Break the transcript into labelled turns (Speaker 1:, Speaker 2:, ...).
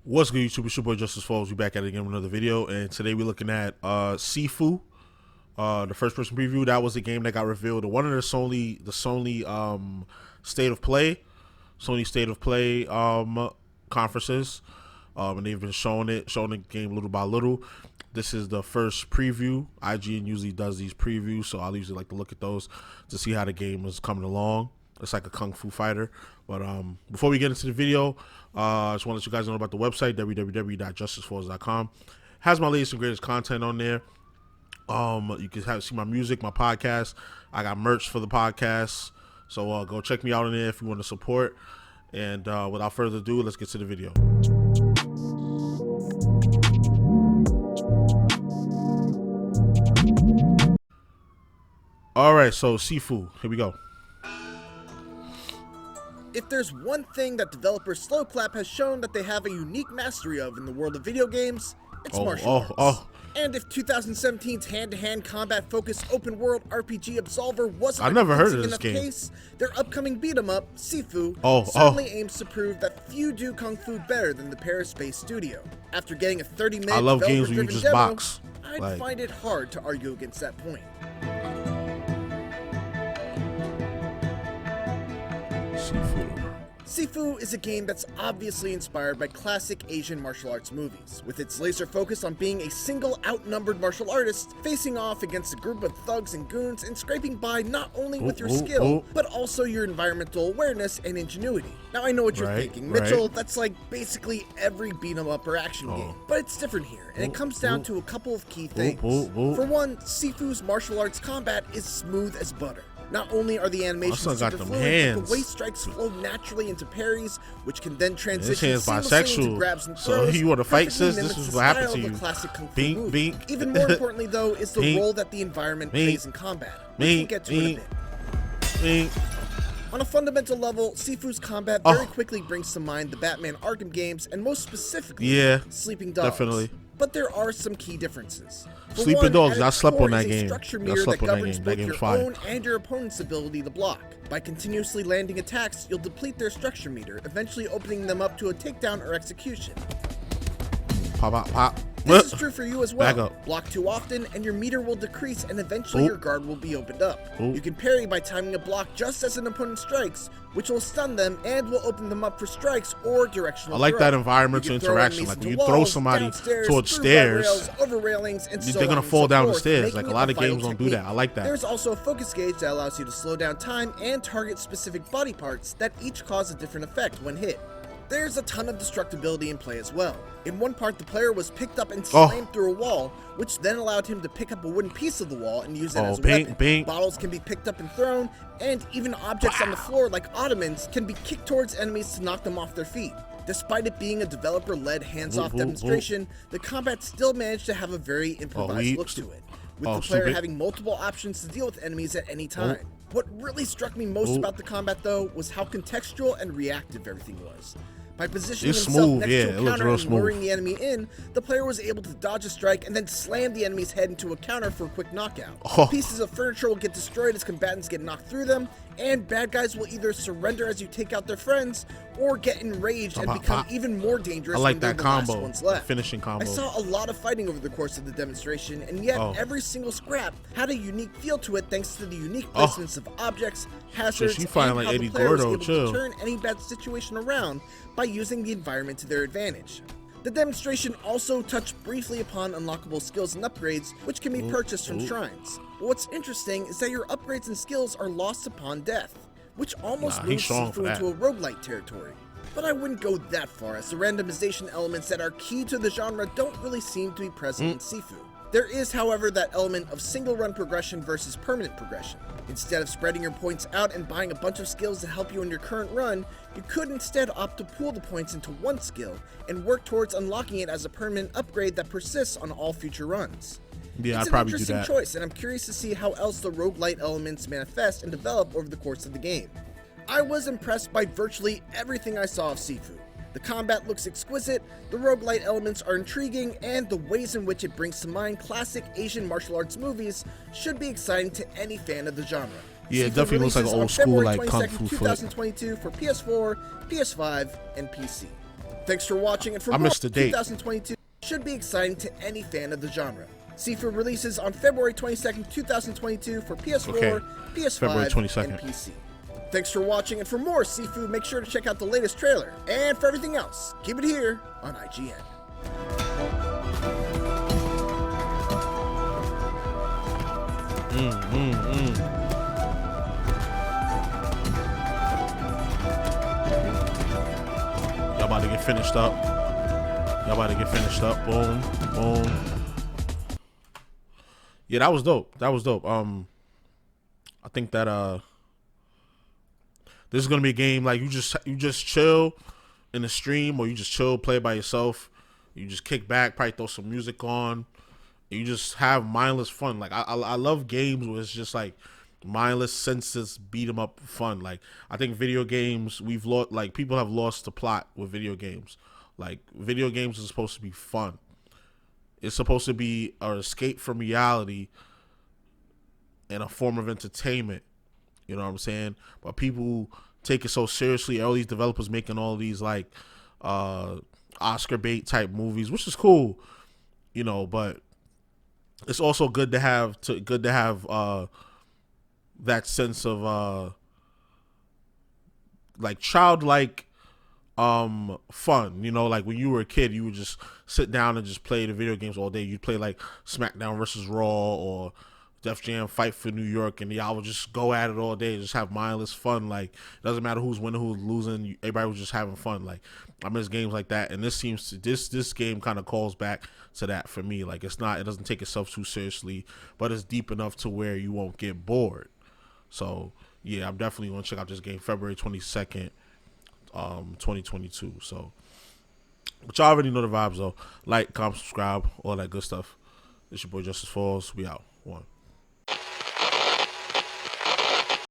Speaker 1: What's good, YouTube? It's your boy JusticeXFalls. We back at it again with another video, and today we're looking at Sifu, the first-person preview. That was a game that got revealed at one of the Sony State of Play conferences, and they've been showing the game little by little. This is the first preview. IGN usually does these previews, so I'll usually like to look at those to see how the game is coming along. It's like a kung fu fighter. But before we get into the video, I just want to let you guys know about the website, www.justicefalls.com. Has my latest and greatest content on there. You can see my music, my podcast. I got merch for the podcast. So go check me out on there if you want to support. And without further ado, let's get to the video. All right, so Sifu, here we go.
Speaker 2: If there's one thing that developer Slowclap has shown that they have a unique mastery of in the world of video games, it's martial arts. And if 2017's hand-to-hand combat-focused open-world RPG Absolver wasn't enough case, their upcoming beat-em-up, Sifu, certainly aims to prove that few do kung fu better than the Paris-based studio. After getting a 30-minute developer-driven demo, I'd find it hard to argue against that point. Sifu is a game that's obviously inspired by classic Asian martial arts movies, with its laser focus on being a single outnumbered martial artist facing off against a group of thugs and goons and scraping by not only with your skill, but also your environmental awareness and ingenuity. Now I know what you're thinking, Mitchell, that's like basically every beat-em-up or action game, but it's different here, and it comes down to a couple of key things. For one, Sifu's martial arts combat is smooth as butter. Not only are the animations super fluid, but the way strikes flow naturally into parries, which can then transition seamlessly into grabs and throws.
Speaker 1: So you want to fight, sis? This is what happened to you.
Speaker 2: Classic kung fu movie. Even more importantly, though, is the role that the environment plays in combat. We can get to it in a bit. On a fundamental level, Sifu's combat very quickly brings to mind the Batman Arkham games, and most specifically, Sleeping Dogs.
Speaker 1: Definitely.
Speaker 2: But there are some key differences.
Speaker 1: Sleeping Dogs, I slept on that game.
Speaker 2: Structure mirror that governs both your own and your opponent's ability to block. By continuously landing attacks, you'll deplete their structure meter, eventually opening them up to a takedown or execution.
Speaker 1: Pop, pop, pop.
Speaker 2: This is true for you as well. Block too often and your meter will decrease and eventually your guard will be opened up. You can parry by timing a block just as an opponent strikes, which will stun them and will open them up for strikes or directional
Speaker 1: I like that environmental interaction. Like when you throw somebody towards stairs,
Speaker 2: over railings, and
Speaker 1: they're going to fall down the stairs. Like a lot of games don't do that. I like that.
Speaker 2: There's also a focus gauge that allows you to slow down time and target specific body parts that each cause a different effect when hit. There's a ton of destructibility in play as well. In one part, the player was picked up and slammed through a wall, which then allowed him to pick up a wooden piece of the wall and use it as a weapon. Bottles can be picked up and thrown, and even objects on the floor like ottomans can be kicked towards enemies to knock them off their feet. Despite it being a developer-led hands-off demonstration, the combat still managed to have a very improvised look to it, with the player having multiple options to deal with enemies at any time. What really struck me most about the combat, though, was how contextual and reactive everything was. By positioning himself next to a counter and luring the enemy in, the player was able to dodge a strike and then slam the enemy's head into a counter for a quick knockout. Pieces of furniture will get destroyed as combatants get knocked through them, and bad guys will either surrender as you take out their friends, or get enraged and become even more dangerous when they're the last ones left.
Speaker 1: Finishing combo.
Speaker 2: I saw a lot of fighting over the course of the demonstration, and yet every single scrap had a unique feel to it thanks to the unique placements of objects, hazards, and how the player was able to turn any bad situation around by using the environment to their advantage. The demonstration also touched briefly upon unlockable skills and upgrades, which can be purchased from shrines. But what's interesting is that your upgrades and skills are lost upon death, which almost moves Sifu into a roguelite territory. But I wouldn't go that far, as the randomization elements that are key to the genre don't really seem to be present in Sifu. There is, however, that element of single-run progression versus permanent progression. Instead of spreading your points out and buying a bunch of skills to help you in your current run, you could instead opt to pool the points into one skill and work towards unlocking it as a permanent upgrade that persists on all future runs.
Speaker 1: Yeah,
Speaker 2: it's
Speaker 1: I'd probably do that.
Speaker 2: It's an interesting choice, and I'm curious to see how else the roguelite elements manifest and develop over the course of the game. I was impressed by virtually everything I saw of Sifu. The combat looks exquisite, the roguelite elements are intriguing, and the ways in which it brings to mind classic Asian martial arts movies should be exciting to any fan of the genre.
Speaker 1: Yeah, it definitely looks like an old school like kung fu
Speaker 2: 2022 for PS4, PS5, and PC. Thanks for watching, and for
Speaker 1: I
Speaker 2: more,
Speaker 1: missed the date.
Speaker 2: 2022 should be exciting to any fan of the genre. Sifu releases on February 22nd, 2022 for PS4, PS5,
Speaker 1: February 22nd.
Speaker 2: and PC. Thanks for watching, and for more Sifu, make sure to check out the latest trailer. And for everything else, keep it here on IGN.
Speaker 1: Y'all about to get finished up. Boom, boom. Yeah, that was dope. I think that this is gonna be a game like you just chill in the stream, or you just chill, play by yourself. You just kick back, probably throw some music on. And you just have mindless fun. Like I love games where it's just like mindless, senseless, beat 'em up fun. Like I think video games people have lost the plot with video games. Like video games are supposed to be fun. It's supposed to be an escape from reality and a form of entertainment. You know what I'm saying? But people take it so seriously. All these developers making all these like Oscar bait type movies, which is cool, you know. But it's also good to have that sense of like childlike fun. You know, like when you were a kid, you would just sit down and just play the video games all day. You'd play like SmackDown versus Raw or Def Jam Fight for New York, and y'all would just go at it all day, just have mindless fun. Like it doesn't matter who's winning, who's losing, everybody was just having fun. Like I miss games like that, and this game kind of calls back to that for me. Like it doesn't take itself too seriously, but it's deep enough to where you won't get bored. So yeah, I'm definitely gonna check out this game February 22nd, 2022. So, but y'all already know the vibes though. Like, comment, subscribe, all that good stuff. It's your boy JusticeXFalls. We out. One.